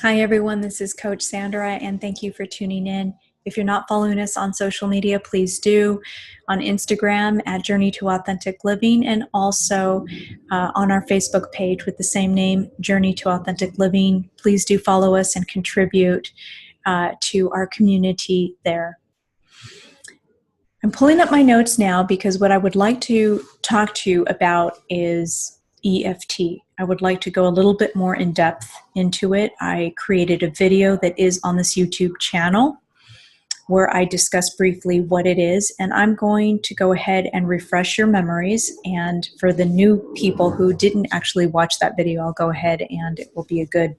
Hi everyone, this is Coach Sandra and thank you for tuning in. If you're not following us on social media, please do, on Instagram at Journey to Authentic Living, and also on our Facebook page with the same name, Journey to Authentic Living. Please do follow us and contribute to our community there. I'm pulling up my notes now because what I would like to talk to you about is EFT. I would like to go a little bit more in depth into it. I created a video that is on this YouTube channel where I discuss briefly what it is, and I'm going to go ahead and refresh your memories. And for the new people who didn't actually watch that video, I'll go ahead and it will be a good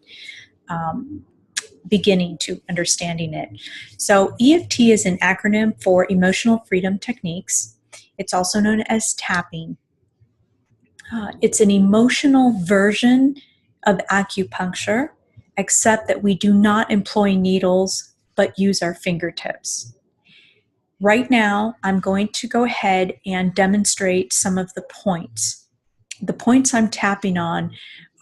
beginning to understanding it. So EFT is an acronym for Emotional Freedom Techniques. It's also known as tapping. It's an emotional version of acupuncture, except that we do not employ needles, but use our fingertips. Right now, I'm going to go ahead and demonstrate some of the points. The points I'm tapping on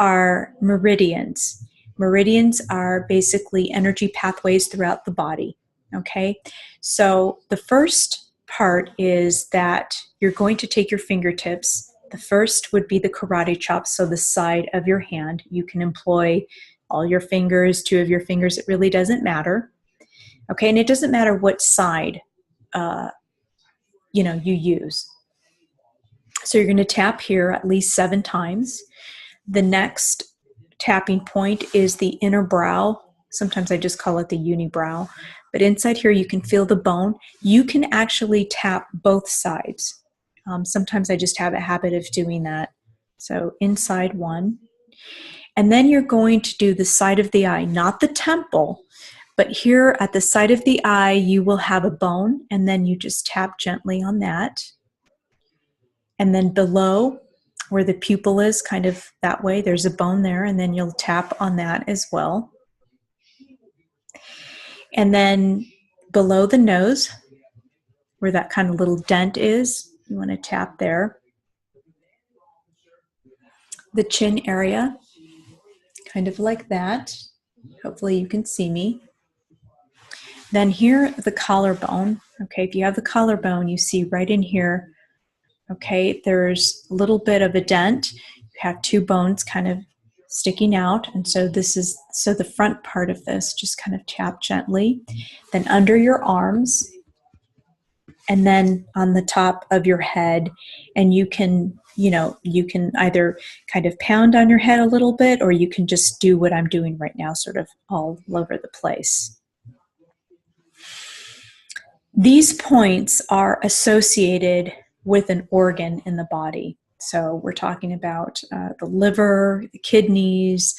are meridians. Meridians are basically energy pathways throughout the body, okay? So the first part is that you're going to take your fingertips. The first would be the karate chop, so the side of your hand. You can employ all your fingers, 2 of your fingers, it really doesn't matter. Okay, and it doesn't matter what side you use. So you're going to tap here at least 7 times. The next tapping point is the inner brow. Sometimes I just call it the unibrow. But inside here you can feel the bone. You can actually tap both sides. Sometimes I just have a habit of doing that. So inside 1. And then you're going to do the side of the eye, not the temple, but here at the side of the eye you will have a bone, and then you just tap gently on that. And then below, where the pupil is, kind of that way, there's a bone there, and then you'll tap on that as well. And then below the nose, where that kind of little dent is, you want to tap there. The chin area, kind of like that. Hopefully you can see me. Then here, the collarbone. Okay, if you have the collarbone, you see right in here, okay, there's a little bit of a dent. You have 2 bones kind of sticking out, and so the front part of this, just kind of tap gently. Then under your arms, and then on the top of your head, and you can either kind of pound on your head a little bit, or you can just do what I'm doing right now, sort of all over the place. These points are associated with an organ in the body. So we're talking about the liver, the kidneys,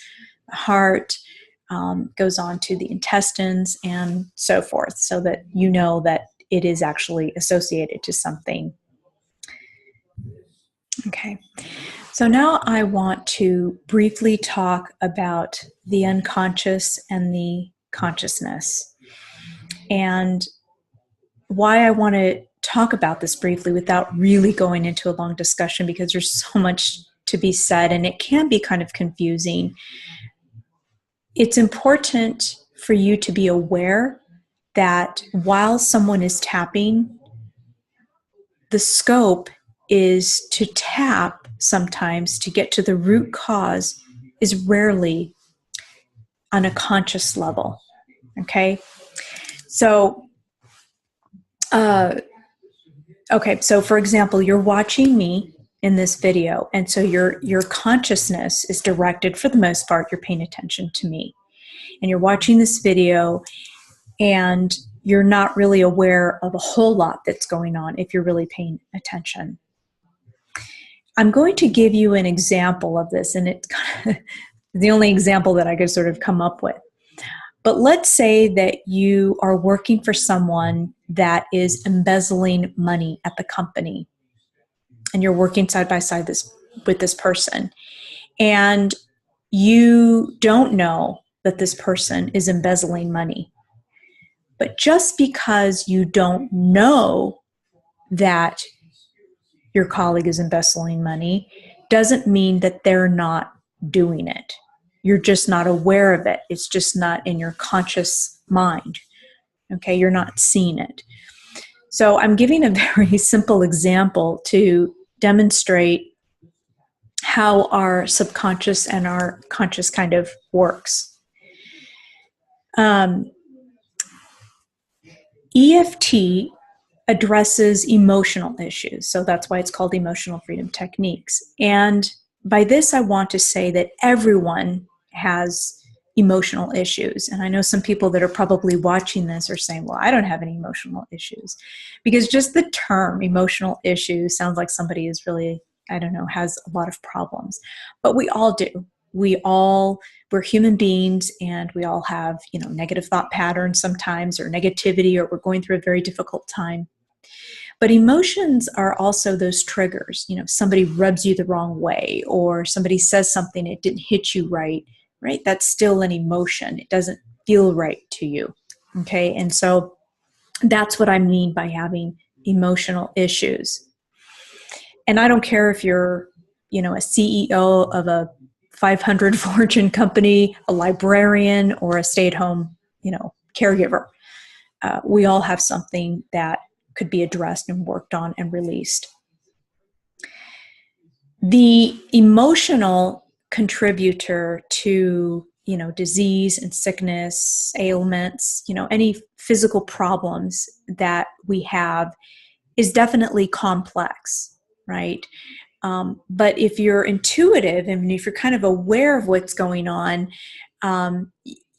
the heart, goes on to the intestines and so forth, so that you know that it is actually associated to something. Okay, so now I want to briefly talk about the unconscious and the consciousness, and why I want to talk about this briefly without really going into a long discussion, because there's so much to be said and it can be kind of confusing. It's important for you to be aware that while someone is tapping, the scope is to tap sometimes to get to the root cause is rarely on a conscious level. Okay, so so for example, you're watching me in this video, and so your consciousness is directed, for the most part, you're paying attention to me. And you're watching this video, and you're not really aware of a whole lot that's going on if you're really paying attention. I'm going to give you an example of this, and it's kind of the only example that I could sort of come up with. But let's say that you are working for someone that is embezzling money at the company, and you're working side by side with this person, and you don't know that this person is embezzling money. But just because you don't know that your colleague is embezzling money doesn't mean that they're not doing it. You're just not aware of it. It's just not in your conscious mind. Okay, you're not seeing it. So I'm giving a very simple example to demonstrate how our subconscious and our conscious kind of works. EFT addresses emotional issues. So that's why it's called emotional freedom techniques. And by this, I want to say that everyone has emotional issues. And I know some people that are probably watching this are saying, well, I don't have any emotional issues. Because just the term emotional issues sounds like somebody is really, I don't know, has a lot of problems. But we all do. We're human beings, and we all have, negative thought patterns sometimes, or negativity, or we're going through a very difficult time. But emotions are also those triggers. Somebody rubs you the wrong way, or somebody says something, it didn't hit you right? That's still an emotion. It doesn't feel right to you. Okay. And so that's what I mean by having emotional issues. And I don't care if you're, a CEO of a 500 Fortune company, a librarian, or a stay-at-home, caregiver. We all have something that could be addressed and worked on and released. The emotional contributor to, disease and sickness, ailments, any physical problems that we have is definitely complex, right? But if you're intuitive and if you're kind of aware of what's going on,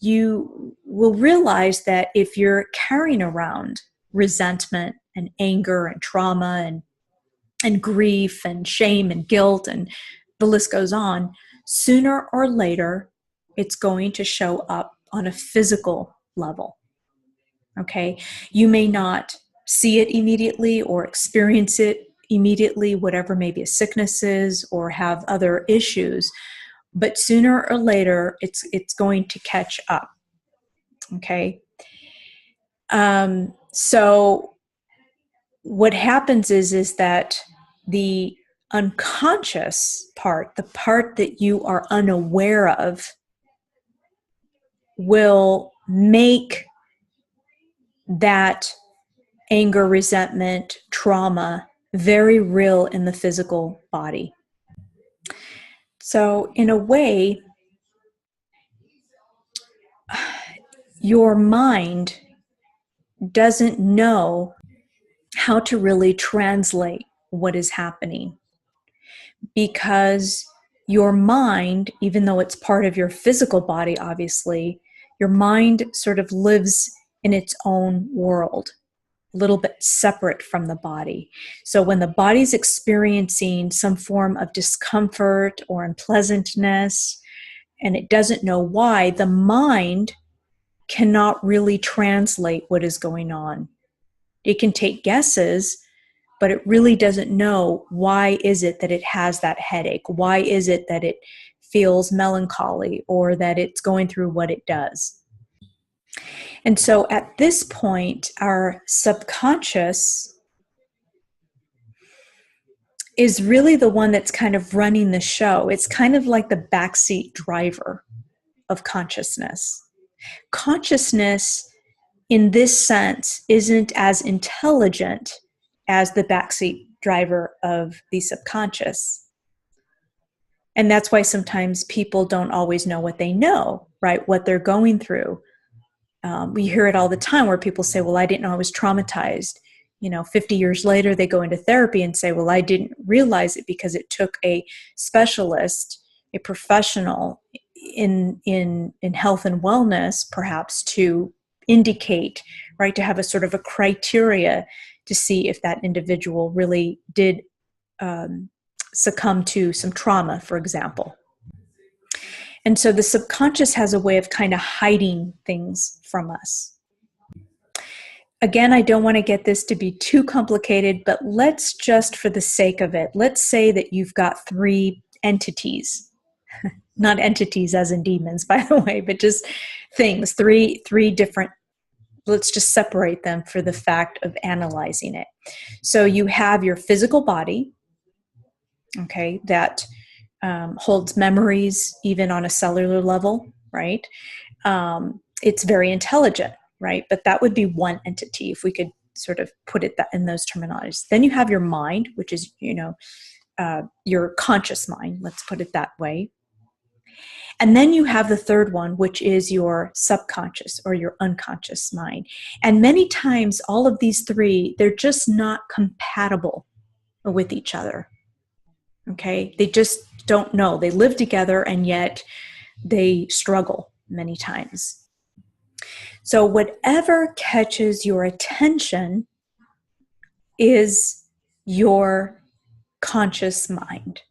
you will realize that if you're carrying around resentment and anger and trauma and grief and shame and guilt, and the list goes on, sooner or later, it's going to show up on a physical level. Okay? You may not see it immediately or experience it immediately, whatever maybe a sickness is or have other issues, but sooner or later, it's going to catch up. Okay? So what happens is that the unconscious part, the part that you are unaware of, will make that anger, resentment, trauma very real in the physical body. So in a way, your mind doesn't know how to really translate what is happening, because your mind, even though it's part of your physical body, obviously, your mind sort of lives in its own world, a little bit separate from the body. So when the body's experiencing some form of discomfort or unpleasantness, and it doesn't know why, the mind cannot really translate what is going on. It can take guesses, but it really doesn't know why is it that it has that headache? Why is it that it feels melancholy or that it's going through what it does? And so at this point, our subconscious is really the one that's kind of running the show. It's kind of like the backseat driver of consciousness. Consciousness, in this sense, isn't as intelligent as the backseat driver of the subconscious. And that's why sometimes people don't always know what they know, right? What they're going through. We hear it all the time where people say, well, I didn't know I was traumatized. 50 years later, they go into therapy and say, well, I didn't realize it because it took a specialist, a professional in health and wellness, perhaps, to indicate, right, to have a sort of a criteria to see if that individual really did succumb to some trauma, for example. And so the subconscious has a way of kind of hiding things from us. Again, I don't want to get this to be too complicated, but let's just, for the sake of it, let's say that you've got 3 entities. Not entities as in demons, by the way, but just things, three different, let's just separate them for the fact of analyzing it. So you have your physical body, okay, that holds memories even on a cellular level, right? It's very intelligent, right? But that would be one entity if we could sort of put it in those terminologies. Then you have your mind, which is, your conscious mind, let's put it that way. And then you have the third one, which is your subconscious or your unconscious mind. And many times, all of these three, they're just not compatible with each other. Okay? They just don't know. They live together and yet they struggle many times. So whatever catches your attention is your conscious mind,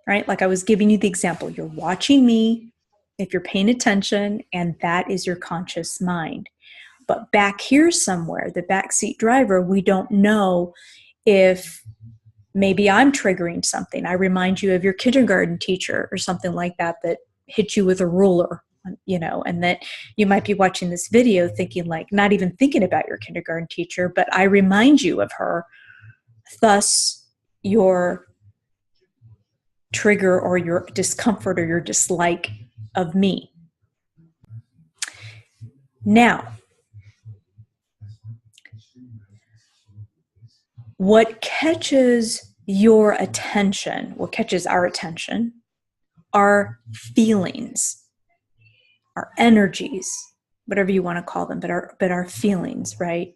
right? Like I was giving you the example. You're watching me, if you're paying attention, and that is your conscious mind. But back here somewhere, the backseat driver, we don't know if maybe I'm triggering something. I remind you of your kindergarten teacher or something like that hit you with a ruler, and that you might be watching this video thinking like, not even thinking about your kindergarten teacher, but I remind you of her. Thus, your trigger or your discomfort or your dislike of me. Now, what catches your attention, what catches our attention, are feelings, our energies, whatever you want to call them, but our feelings, right?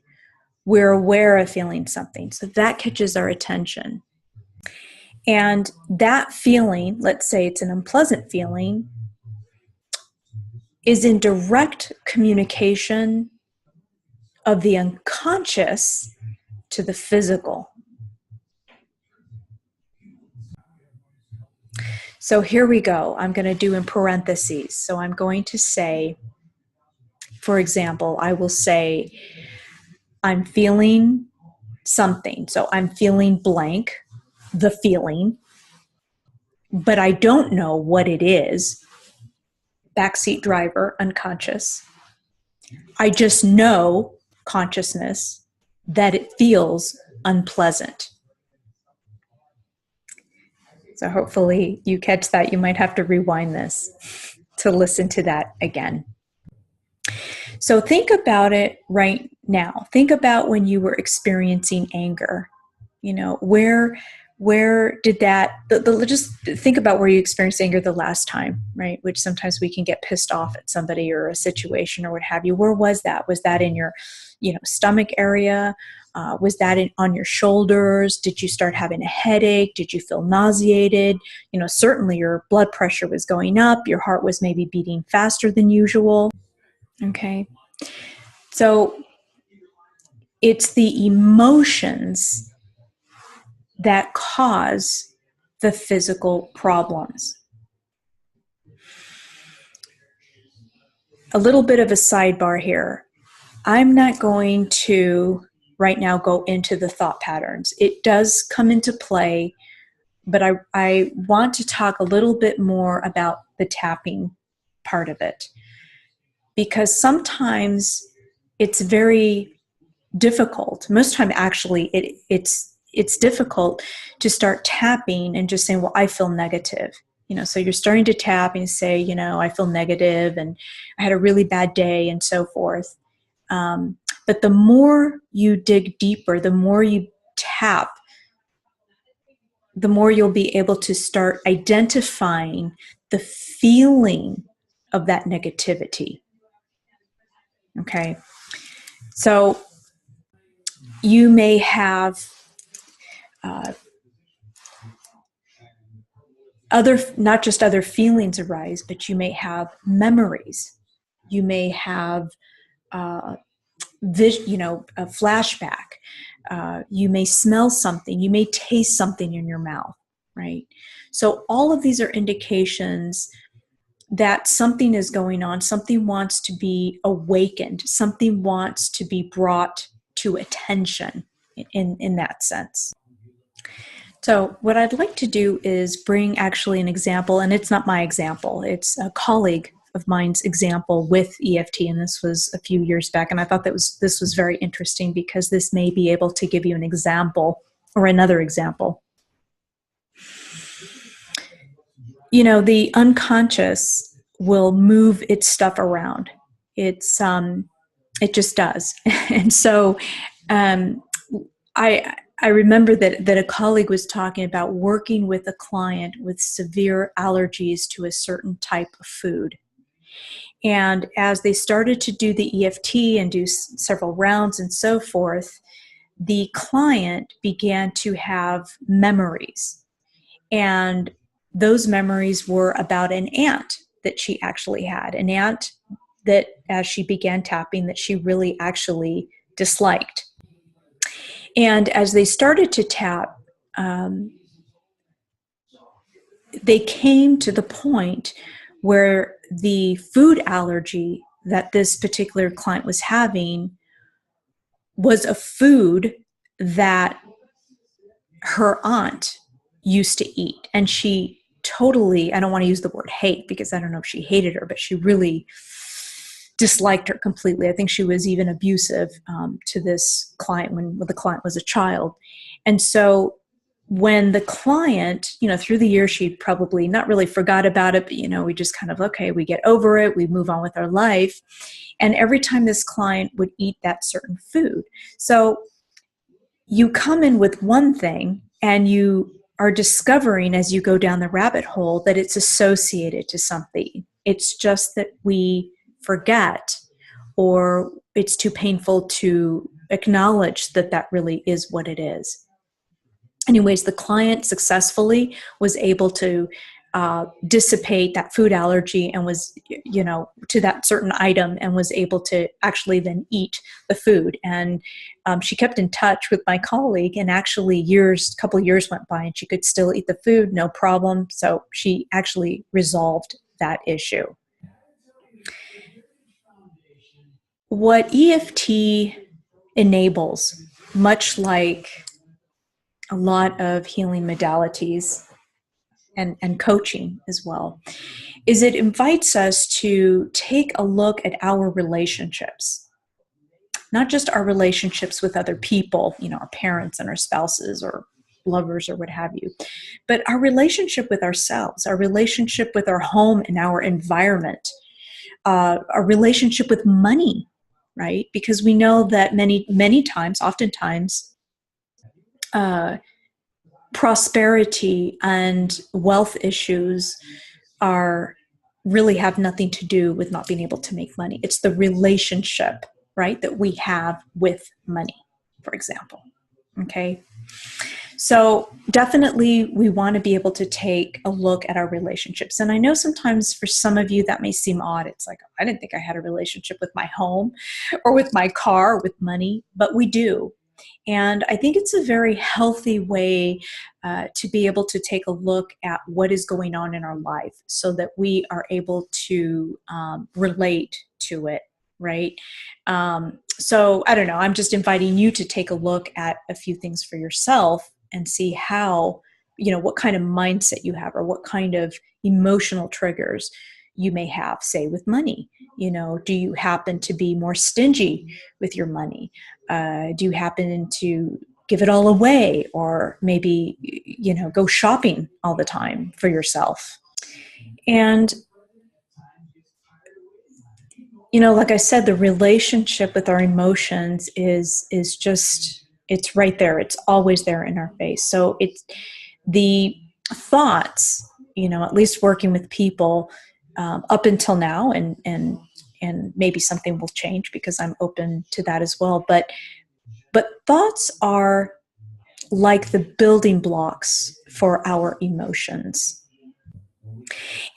We're aware of feeling something. So that catches our attention. And that feeling, let's say it's an unpleasant feeling, is in direct communication of the unconscious to the physical. So here we go. I'm going to do in parentheses. So I'm going to say, for example, I will say, I'm feeling something. So I'm feeling blank, the feeling, but I don't know what it is. Backseat driver, unconscious. I just know, consciousness, that it feels unpleasant. So hopefully you catch that. You might have to rewind this to listen to that again. So think about it right now. Think about when you were experiencing anger. Where did that, just think about where you experienced anger the last time, right? Which sometimes we can get pissed off at somebody or a situation or what have you. Where was that? Was that in your, stomach area? Was that on your shoulders? Did you start having a headache? Did you feel nauseated? Certainly your blood pressure was going up. Your heart was maybe beating faster than usual. Okay. So it's the emotions that cause the physical problems. A little bit of a sidebar here. I'm not going to right now go into the thought patterns. It does come into play, but I want to talk a little bit more about the tapping part of it. Because sometimes it's very difficult. Most time, actually, it's difficult to start tapping and just saying, well, I feel negative. So you're starting to tap and say, I feel negative and I had a really bad day and so forth. But the more you dig deeper, the more you tap, the more you'll be able to start identifying the feeling of that negativity. Okay. So you may have not just other feelings arise, but you may have memories. You may have a flashback. You may smell something. You may taste something in your mouth, right? So all of these are indications that something is going on. Something wants to be awakened. Something wants to be brought to attention in that sense. So what I'd like to do is bring actually an example, and it's not my example. It's a colleague of mine's example with EFT, and this was a few years back, and I thought this was very interesting because this may be able to give you an example or another example. The unconscious will move its stuff around. It just does. And so um, I remember that a colleague was talking about working with a client with severe allergies to a certain type of food. And as they started to do the EFT and do several rounds and so forth, the client began to have memories. And those memories were about an aunt that she actually had, an aunt that, as she began tapping, that she really actually disliked. And as they started to tap, they came to the point where the food allergy that this particular client was having was a food that her aunt used to eat. And she totally, I don't want to use the word hate because I don't know if she hated her, but she really disliked her completely. I think she was even abusive to this client when the client was a child. And so when the client, through the years, she probably not really forgot about it, but, we just kind of, okay, we get over it, we move on with our life. And every time this client would eat that certain food. So you come in with one thing and you are discovering as you go down the rabbit hole that it's associated to something. It's just that we forget, or it's too painful to acknowledge that really is what it is. Anyways, the client successfully was able to dissipate that food allergy and was, to that certain item, and was able to actually then eat the food. And she kept in touch with my colleague, and actually a couple of years went by and she could still eat the food, no problem. So she actually resolved that issue. What EFT enables, much like a lot of healing modalities and coaching as well, is it invites us to take a look at our relationships, not just our relationships with other people, our parents and our spouses or lovers or what have you, but our relationship with ourselves, our relationship with our home and our environment, our relationship with money, right? Because we know that many times, oftentimes, prosperity and wealth issues really have nothing to do with not being able to make money. It's the relationship, right, that we have with money, for example. Okay. So definitely we want to be able to take a look at our relationships. And I know sometimes for some of you that may seem odd. It's like, I didn't think I had a relationship with my home or with my car or with money, but we do. And I think it's a very healthy way to be able to take a look at what is going on in our life so that we are able to relate to it, right? So I don't know, I'm just inviting you to take a look at a few things for yourself and see how, what kind of mindset you have or what kind of emotional triggers you may have, say, with money. Do you happen to be more stingy with your money? Do you happen to give it all away, or maybe, go shopping all the time for yourself? And, like I said, the relationship with our emotions is just, it's right there. It's always there in our face. So it's the thoughts, at least working with people up until now, and maybe something will change because I'm open to that as well. But thoughts are like the building blocks for our emotions.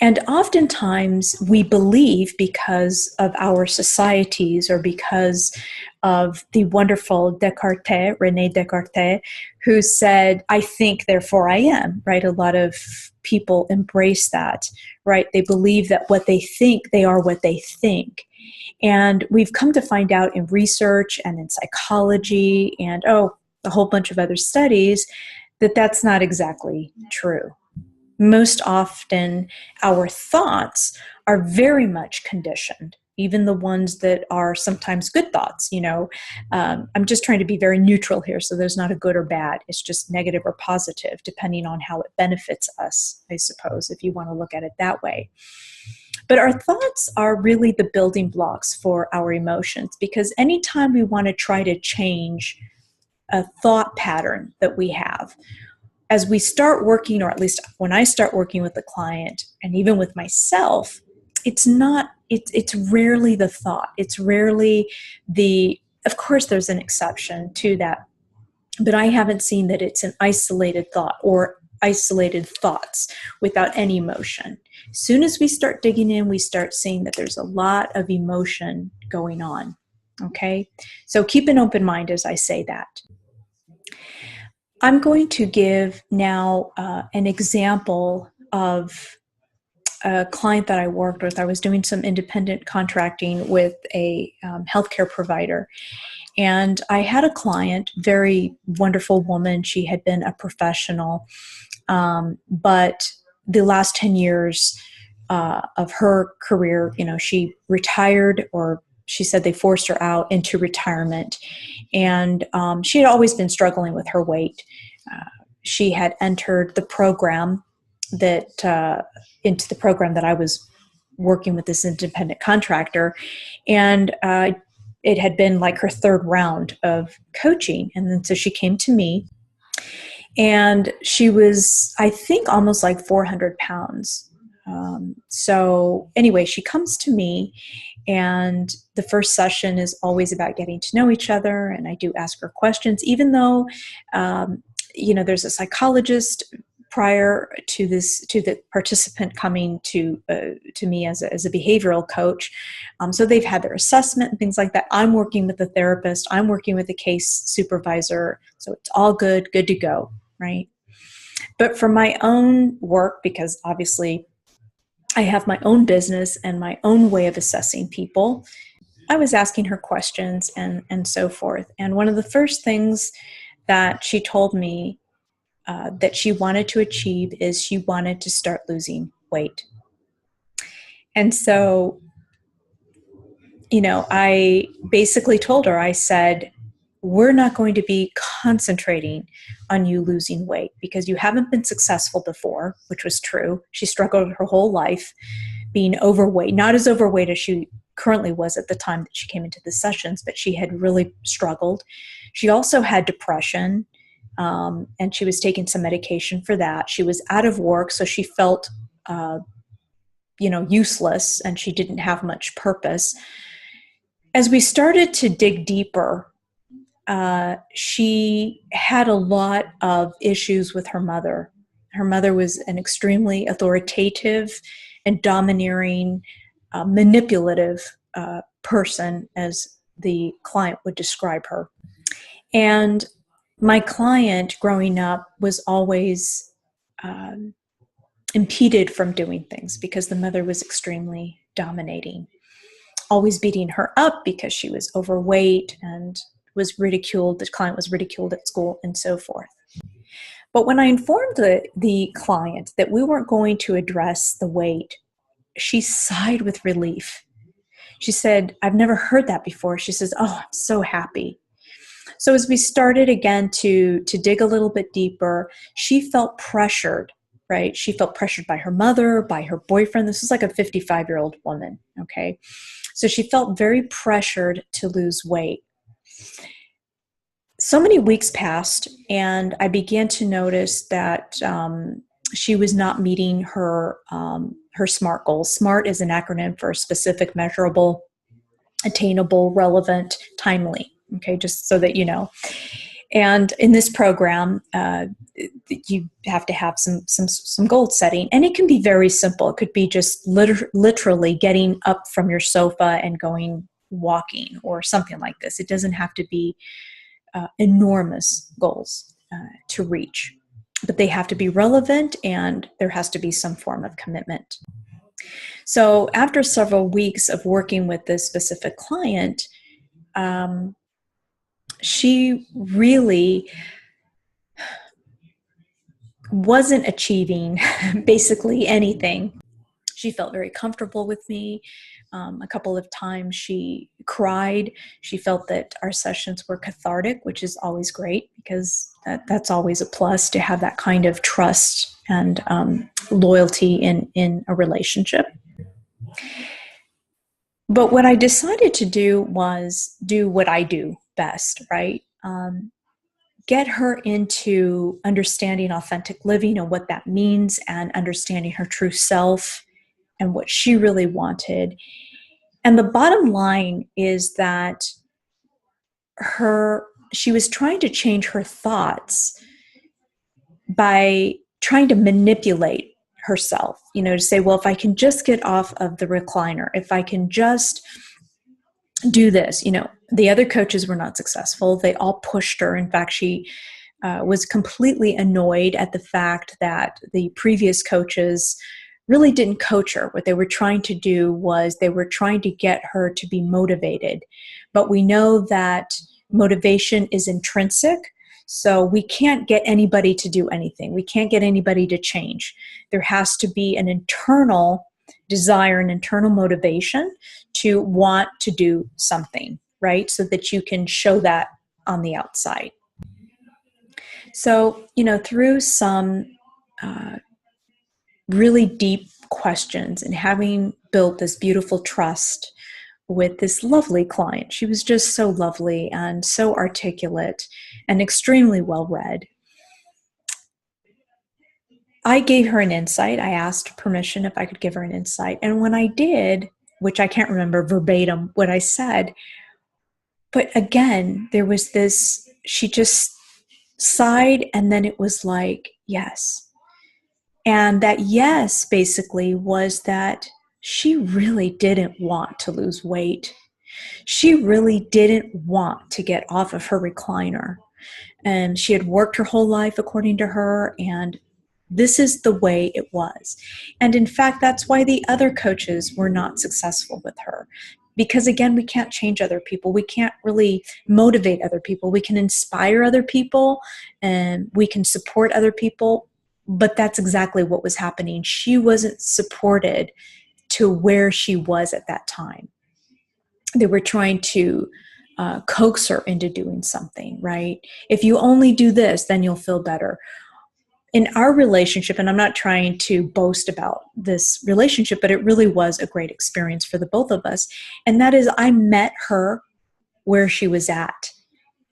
And oftentimes we believe, because of our societies or because of the wonderful René Descartes, who said, I think, therefore I am, right? A lot of people embrace that, right? They believe that what they think, they are what they think. And we've come to find out in research and in psychology and, a whole bunch of other studies that that's not exactly true. Most often, our thoughts are very much conditioned even the ones that are sometimes good thoughts. I'm just trying to be very neutral here, so there's not a good or bad. It's just negative or positive, depending on how it benefits us, I suppose, if you want to look at it that way. But our thoughts are really the building blocks for our emotions, because anytime we want to try to change a thought pattern that we have, as we start working, or at least when I start working with the client and even with myself, it's rarely the thought. It's rarely of course there's an exception to that, but I haven't seen that it's an isolated thought or isolated thoughts without any emotion. As soon as we start digging in, we start seeing that there's a lot of emotion going on. Okay? So keep an open mind as I say that. I'm going to give now an example of a client that I worked with. I was doing some independent contracting with a healthcare provider. And I had a client, very wonderful woman. She had been a professional, but the last 10 years of her career, she retired, or she said they forced her out into retirement. And she had always been struggling with her weight. She had entered the program into the program that I was working with this independent contractor. And it had been like her third round of coaching. And then so she came to me, and she was, I think, almost like 400 pounds. So anyway, she comes to me, and the first session is always about getting to know each other. And I do ask her questions, even though, there's a psychologist prior to the participant coming to me as a behavioral coach. So they've had their assessment and things like that. I'm working with a therapist. I'm working with a case supervisor. So it's all good to go, right? But for my own work, because obviously I have my own business and my own way of assessing people, I was asking her questions and so forth. And one of the first things that she told me that she wanted to achieve is she wanted to start losing weight. And so, I basically told her, I said, we're not going to be concentrating on you losing weight because you haven't been successful before, which was true. She struggled her whole life being overweight, not as overweight as she currently was at the time that she came into the sessions, but she had really struggled. She also had depression, and she was taking some medication for that. She was out of work, so she felt, useless, and she didn't have much purpose. As we started to dig deeper, she had a lot of issues with her mother. Her mother was an extremely authoritative and domineering, manipulative person, as the client would describe her. And my client growing up was always impeded from doing things because the mother was extremely dominating, always beating her up because she was overweight and was ridiculed. The client was ridiculed at school and so forth. But when I informed the client that we weren't going to address the weight, she sighed with relief. She said, I've never heard that before. She says, oh, I'm so happy. So as we started again to dig a little bit deeper, she felt pressured, right? She felt pressured by her mother, by her boyfriend. This was like a 55-year-old woman, okay? So she felt very pressured to lose weight. So many weeks passed, and I began to notice that she was not meeting her SMART goals. SMART is an acronym for specific, measurable, attainable, relevant, timely. Okay, just so that you know. And in this program, you have to have some goal setting, and it can be very simple. It could be just literally getting up from your sofa and going walking or something like this. It doesn't have to be enormous goals to reach, but they have to be relevant, and there has to be some form of commitment. So after several weeks of working with this specific client, she really wasn't achieving basically anything. She felt very comfortable with me. A couple of times she cried. She felt that our sessions were cathartic, which is always great because that's always a plus to have that kind of trust and loyalty in a relationship. But what I decided to do was do what I do best, right? Get her into understanding authentic living and what that means, and understanding her true self and what she really wanted. And the bottom line is that she was trying to change her thoughts by trying to manipulate herself, to say, well, if I can just get off of the recliner, if I can just do this, the other coaches were not successful. They all pushed her. In fact, she was completely annoyed at the fact that the previous coaches really didn't coach her. What they were trying to do was they were trying to get her to be motivated. But we know that motivation is intrinsic, so we can't get anybody to do anything. We can't get anybody to change. There has to be an internal desire, an internal motivation to want to do something, right? So that you can show that on the outside. So, through some really deep questions and having built this beautiful trust with this lovely client, she was just so lovely and so articulate and extremely well read. I gave her an insight. I asked permission if I could give her an insight. And when I did, which I can't remember verbatim what I said, but again, there was this, she just sighed, and then it was like, yes. And that yes basically was that she really didn't want to lose weight. She really didn't want to get off of her recliner. And she had worked her whole life according to her, and this is the way it was. And in fact, that's why the other coaches were not successful with her. Because again, we can't change other people. We can't really motivate other people. We can inspire other people and we can support other people, but that's exactly what was happening. She wasn't supported to where she was at that time. They were trying to coax her into doing something, right? If you only do this, then you'll feel better. In our relationship, and I'm not trying to boast about this relationship, but it really was a great experience for the both of us. And that is, I met her where she was at.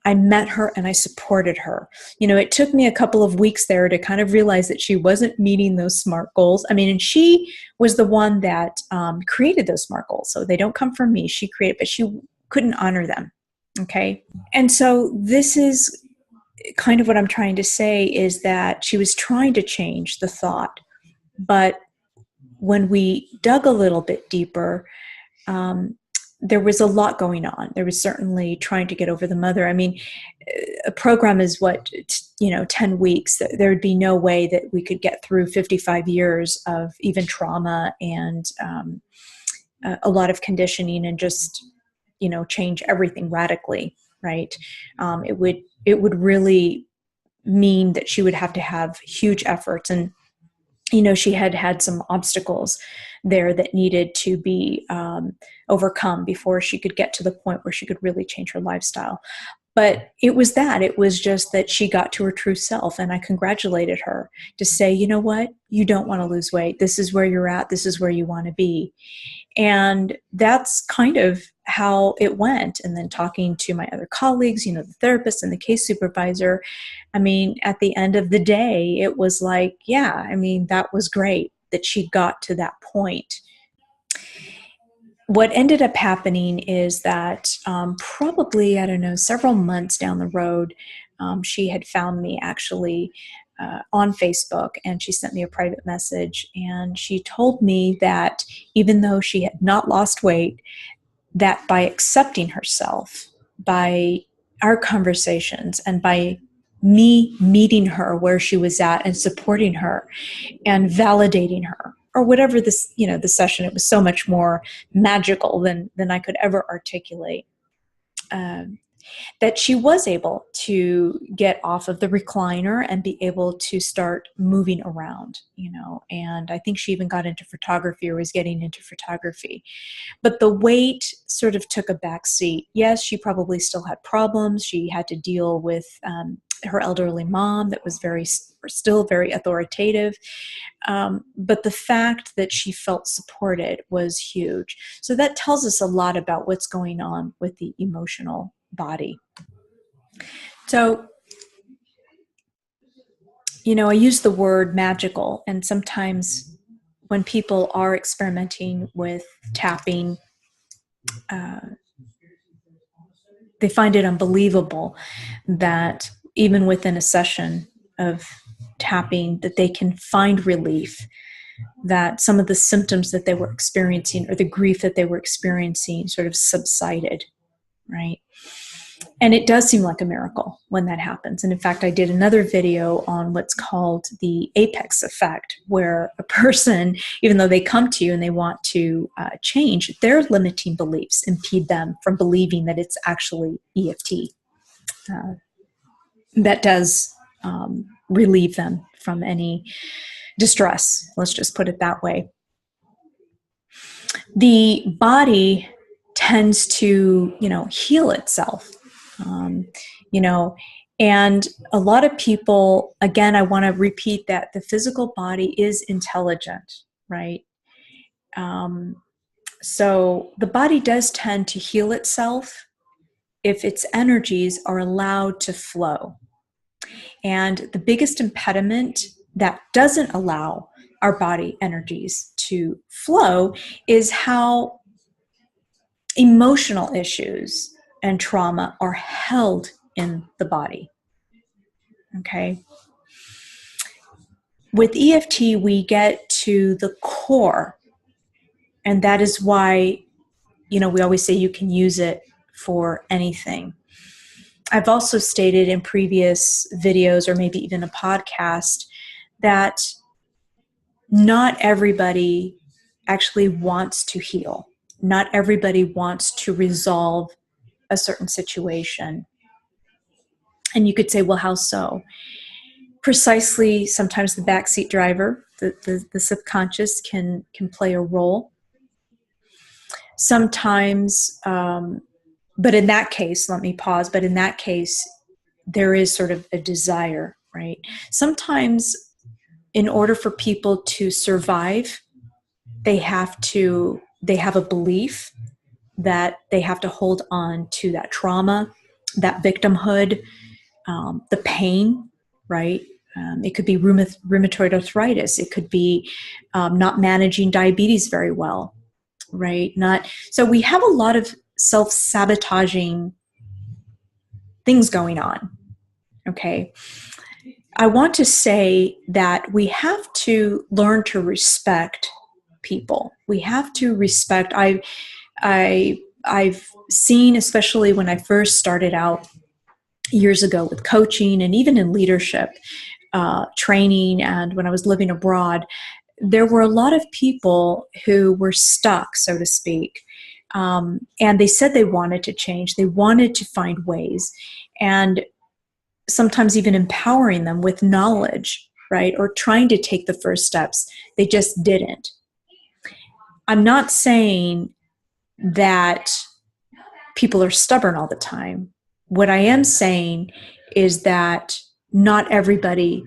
I met her and I supported her. It took me a couple of weeks there to kind of realize that she wasn't meeting those SMART goals. And she was the one that created those SMART goals. So they don't come from me. She created, but she couldn't honor them. Okay. And so this is kind of what I'm trying to say, is that she was trying to change the thought. But when we dug a little bit deeper, there was a lot going on. There was certainly trying to get over the mother. A program is 10 weeks. There would be no way that we could get through 55 years of even trauma and a lot of conditioning and just, change everything radically, right? It would really mean that she would have to have huge efforts. And, she had some obstacles there that needed to be overcome before she could get to the point where she could really change her lifestyle. But it was just that she got to her true self. And I congratulated her to say, you know what? You don't want to lose weight. This is where you're at. This is where you want to be. And that's kind of how it went. And then talking to my other colleagues, the therapist and the case supervisor, at the end of the day, it was like, yeah, that was great that she got to that point. What ended up happening is that probably, several months down the road, she had found me actually on Facebook, and she sent me a private message, and she told me that even though she had not lost weight, that by accepting herself, by our conversations, and by me meeting her where she was at and supporting her and validating her, or whatever this, the session, it was so much more magical than I could ever articulate. that she was able to get off of the recliner and be able to start moving around, and I think she even got into photography or was getting into photography. But the weight sort of took a back seat. Yes, she probably still had problems. She had to deal with her elderly mom that was still very authoritative. But the fact that she felt supported was huge. So that tells us a lot about what's going on with the emotional body. So, I use the word magical, and sometimes when people are experimenting with tapping, they find it unbelievable that even within a session of tapping that they can find relief, that some of the symptoms that they were experiencing or the grief that they were experiencing sort of subsided, right? And it does seem like a miracle when that happens. And in fact, I did another video on what's called the apex effect, where a person, even though they come to you and they want to change, their limiting beliefs impede them from believing that it's actually EFT. That does relieve them from any distress. Let's just put it that way. The body tends to, heal itself. And a lot of people, again, I want to repeat that the physical body is intelligent, right? So the body does tend to heal itself if its energies are allowed to flow. And the biggest impediment that doesn't allow our body energies to flow is how emotional issues and trauma are held in the body. Okay. With EFT, we get to the core, and that is why, we always say you can use it for anything. I've also stated in previous videos or maybe even a podcast that not everybody actually wants to heal. Not everybody wants to resolve a certain situation. And you could say, well, how so? Precisely, sometimes the backseat driver, the subconscious can play a role. Sometimes, but in that case, let me pause, but in that case, there is sort of a desire, right? Sometimes in order for people to survive, they have a belief that they have to hold on to that trauma, that victimhood, the pain, right? It could be rheumatoid arthritis. It could be not managing diabetes very well, right? So we have a lot of self-sabotaging things going on, okay? I want to say that we have to learn to respect people. We have to respect. I've seen, especially when I first started out years ago with coaching and even in leadership training, and when I was living abroad, there were a lot of people who were stuck, so to speak, and they said they wanted to change. They wanted to find ways, and sometimes even empowering them with knowledge, right, or trying to take the first steps. They just didn't. I'm not saying that people are stubborn all the time. What I am saying is that not everybody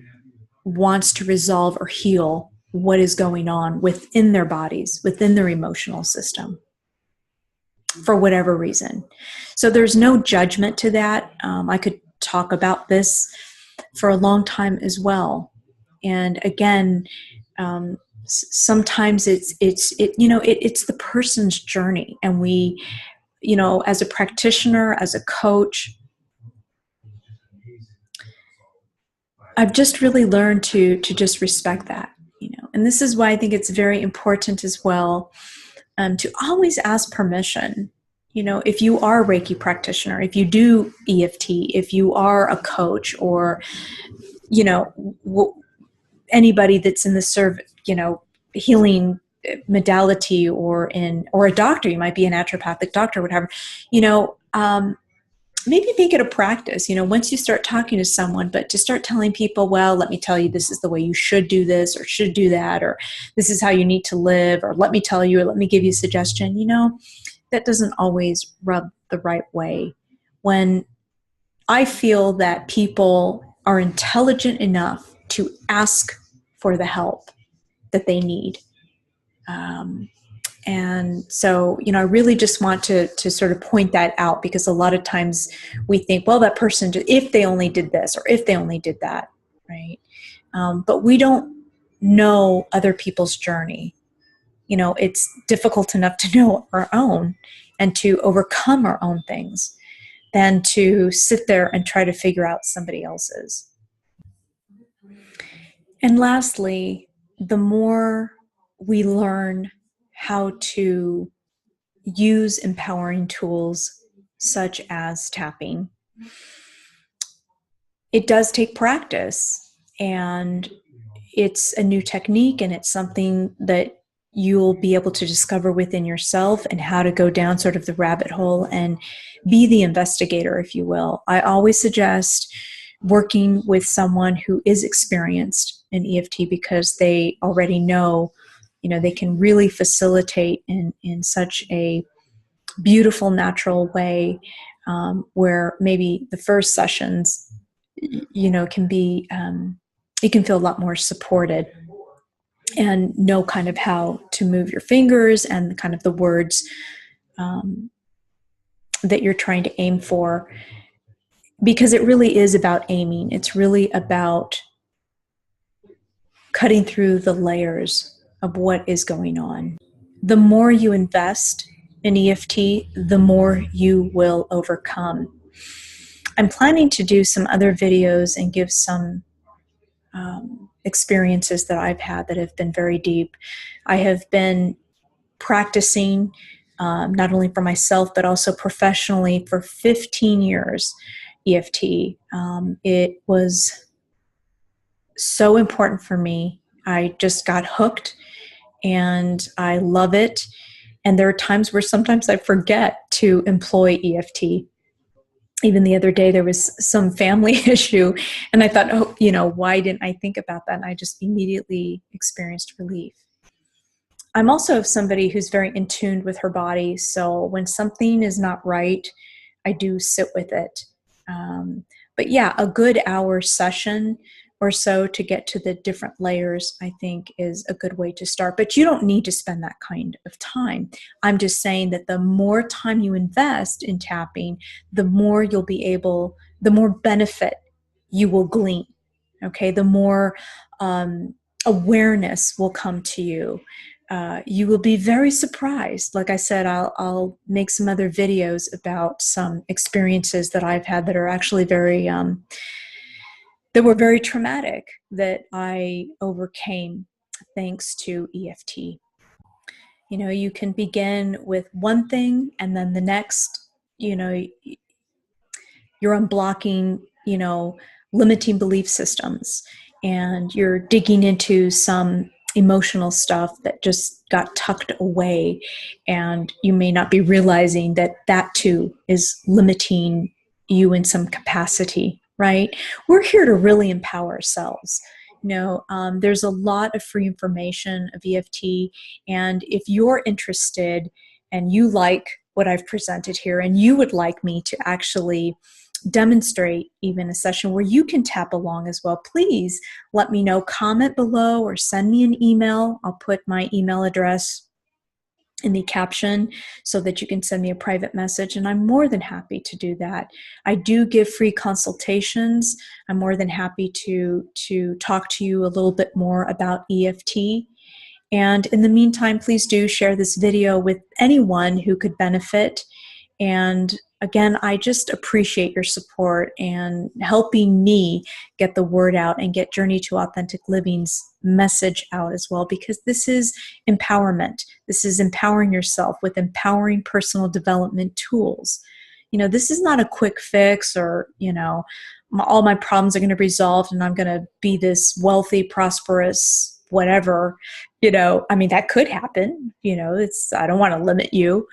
wants to resolve or heal what is going on within their bodies, within their emotional system, for whatever reason. So there's no judgment to that. I could talk about this for a long time as well. And again, sometimes it's the person's journey, and we, as a practitioner, as a coach, I've just really learned to just respect that, and this is why I think it's very important as well to always ask permission. If you are a Reiki practitioner, if you do EFT, if you are a coach, or anybody that's in the healing modality, or a doctor, you might be a naturopathic doctor, whatever, maybe make it a practice, once you start talking to someone, but to start telling people, well, let me tell you, this is the way you should do this or should do that, or this is how you need to live, or let me tell you, or let me give you a suggestion, that doesn't always rub the right way. When I feel that people are intelligent enough to ask for the help that they need. And so, I really just want to sort of point that out, because a lot of times we think, well, that person, if they only did this or if they only did that, right? But we don't know other people's journey. It's difficult enough to know our own and to overcome our own things than to sit there and try to figure out somebody else's. And lastly, the more we learn how to use empowering tools such as tapping, it does take practice, and it's a new technique, and it's something that you'll be able to discover within yourself, and how to go down sort of the rabbit hole and be the investigator, if you will. I always suggest working with someone who is experienced in EFT, because they already know, they can really facilitate in such a beautiful, natural way, where maybe the first sessions, can be, you can feel a lot more supported and know kind of how to move your fingers and kind of the words that you're trying to aim for, because it really is about aiming. It's really about cutting through the layers of what is going on. The more you invest in EFT, the more you will overcome. I'm planning to do some other videos and give some experiences that I've had that have been very deep. I have been practicing not only for myself, but also professionally for 15 years, EFT. It was so important for me. I just got hooked, and I love it. And there are times where sometimes I forget to employ EFT. Even the other day, there was some family issue, and I thought, oh, why didn't I think about that? And I just immediately experienced relief. I'm also somebody who's very in tune with her body. So when something is not right, I do sit with it. But yeah, a good hour session or so to get to the different layers, I think, is a good way to start. But you don't need to spend that kind of time. I'm just saying that the more time you invest in tapping, the more you'll be able, the more benefit you will glean. Okay, the more awareness will come to you. You will be very surprised. Like I said, I'll make some other videos about some experiences that I've had that are actually very that were very traumatic, that I overcame thanks to EFT. You can begin with one thing, and then the next, you're unblocking, limiting belief systems, and you're digging into some emotional stuff that just got tucked away, and you may not be realizing that that too is limiting you in some capacity, right? We're here to really empower ourselves. There's a lot of free information of EFT, and if you're interested and you like what I've presented here, and you would like me to actually demonstrate even a session where you can tap along as well, please let me know. Comment below or send me an email. I'll put my email address in the caption so that you can send me a private message, and I'm more than happy to do that. I do give free consultations. I'm more than happy to talk to you a little bit more about EFT. And in the meantime, please do share this video with anyone who could benefit. And again, I just appreciate your support and helping me get the word out and get Journey to Authentic Living's message out as well, because this is empowerment. This is empowering yourself with empowering personal development tools. This is not a quick fix, or, all my problems are going to be resolved and I'm going to be this wealthy, prosperous, whatever. That could happen. I don't want to limit you.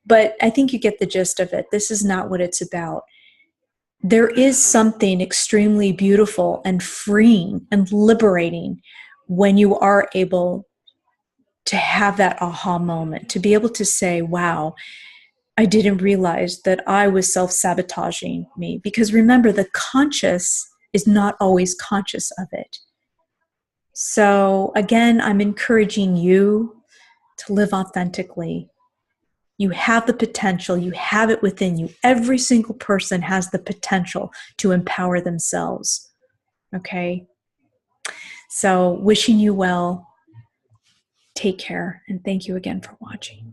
But I think you get the gist of it. This is not what it's about. there is something extremely beautiful and freeing and liberating when you are able to have that aha moment, to be able to say, wow, I didn't realize that I was self-sabotaging me. Because remember, the conscious is not always conscious of it. So again, I'm encouraging you to live authentically. You have the potential, you have it within you. Every single person has the potential to empower themselves. Okay? So wishing you well. Take care, and thank you again for watching.